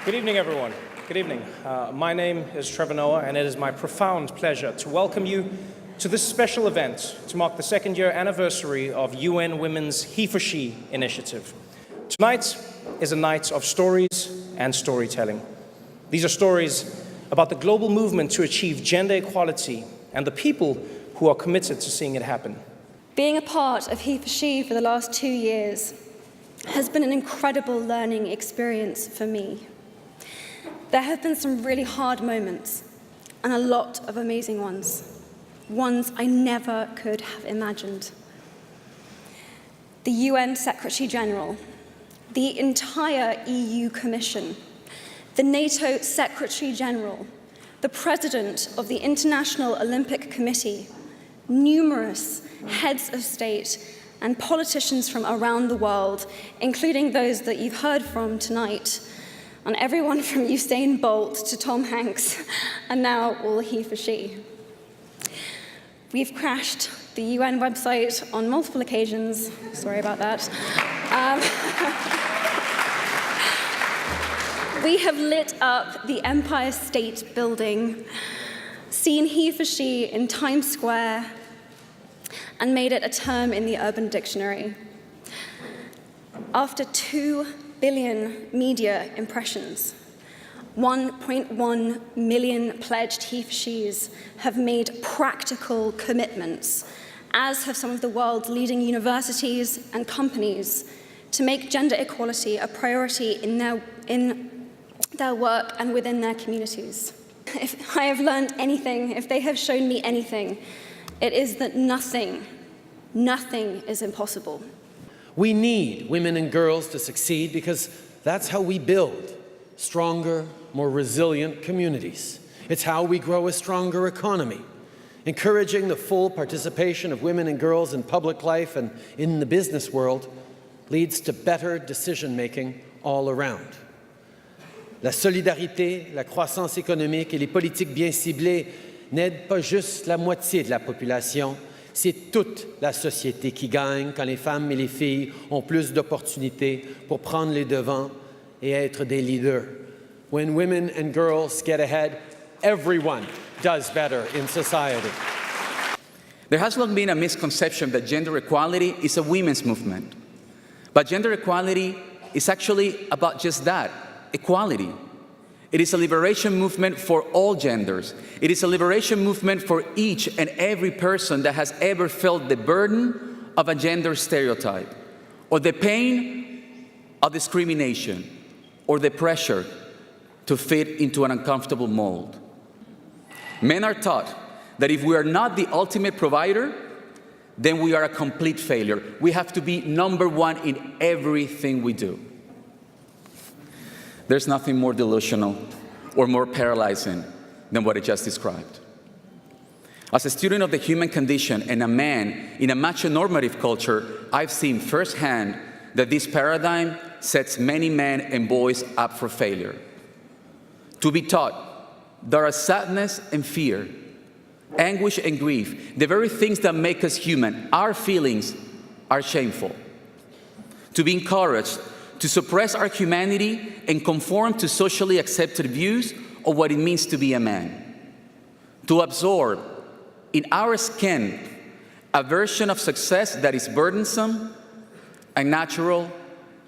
Good evening, everyone. Good evening. My name is Trevor Noah, and it is my profound pleasure to welcome you to this special event to mark the second-year anniversary of UN Women's HeForShe initiative. Tonight is a night of stories and storytelling. These are stories about the global movement to achieve gender equality and the people who are committed to seeing it happen. Being a part of HeForShe for the last 2 years has been an incredible learning experience for me. There have been some really hard moments and a lot of amazing ones I never could have imagined. The UN Secretary General, the entire EU Commission, the NATO Secretary General, the President of the International Olympic Committee, numerous heads of state and politicians from around the world, including those that you've heard from tonight, and everyone from Usain Bolt to Tom Hanks, and now all HeForShe. We've crashed the UN website on multiple occasions. Sorry about that. We have lit up the Empire State Building, seen HeForShe in Times Square, and made it a term in the Urban Dictionary. After 2 billion media impressions, 1.1 million pledged HeForShes have made practical commitments, as have some of the world's leading universities and companies, to make gender equality a priority in their work and within their communities. If I have learned anything, if they have shown me anything, it is that nothing is impossible. We need women and girls to succeed because that's how we build stronger, more resilient communities. It's how we grow a stronger economy. Encouraging the full participation of women and girls in public life and in the business world leads to better decision-making all around. La solidarité, la croissance économique et les politiques bien ciblées n'aident pas juste la moitié de la population, c'est toute la société qui gagne quand les femmes et les filles ont plus d'opportunités pour prendre les devants et être des leaders. When women and girls get ahead, everyone does better in society. There has long been a misconception that gender equality is a women's movement. But gender equality is actually about just that, equality. It is a liberation movement for all genders. It is a liberation movement for each and every person that has ever felt the burden of a gender stereotype, or the pain of discrimination, or the pressure to fit into an uncomfortable mold. Men are taught that if we are not the ultimate provider, then we are a complete failure. We have to be number one in everything we do. There's nothing more delusional or more paralyzing than what I just described. As a student of the human condition and a man in a macho-normative culture, I've seen firsthand that this paradigm sets many men and boys up for failure. To be taught there are sadness and fear, anguish and grief, the very things that make us human, our feelings are shameful. To be encouraged to suppress our humanity and conform to socially accepted views of what it means to be a man. To absorb in our skin a version of success that is burdensome, unnatural,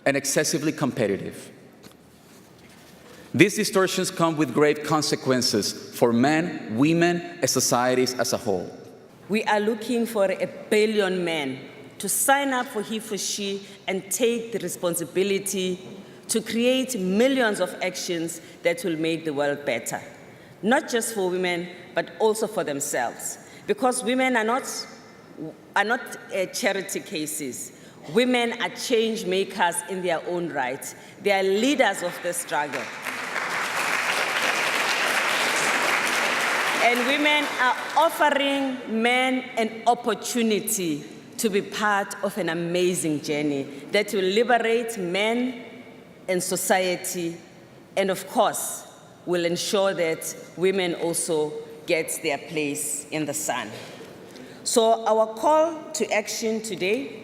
and excessively competitive. These distortions come with grave consequences for men, women, and societies as a whole. We are looking for 1 billion men to sign up for HeForShe and take the responsibility to create millions of actions that will make the world better. Not just for women, but also for themselves. Because women are not charity cases. Women are change makers in their own right. They are leaders of the struggle. And women are offering men an opportunity to be part of an amazing journey that will liberate men and society, and of course, will ensure that women also get their place in the sun. So our call to action today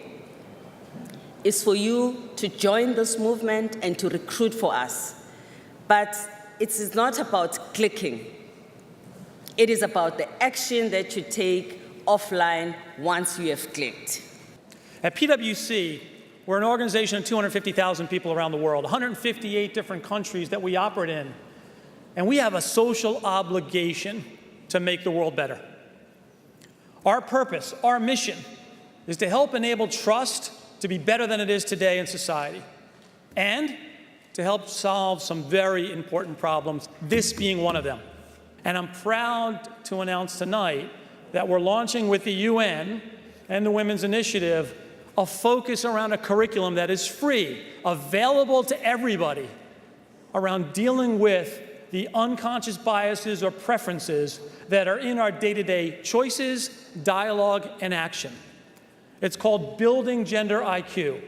is for you to join this movement and to recruit for us. But it is not about clicking. It is about the action that you take offline once you have clicked. At PwC, we're an organization of 250,000 people around the world, 158 different countries that we operate in. And we have a social obligation to make the world better. Our purpose, our mission, is to help enable trust to be better than it is today in society, and to help solve some very important problems, this being one of them. And I'm proud to announce tonight that we're launching with the UN and the Women's Initiative a focus around a curriculum that is free, available to everybody, around dealing with the unconscious biases or preferences that are in our day-to-day choices, dialogue, and action. It's called Building Gender IQ.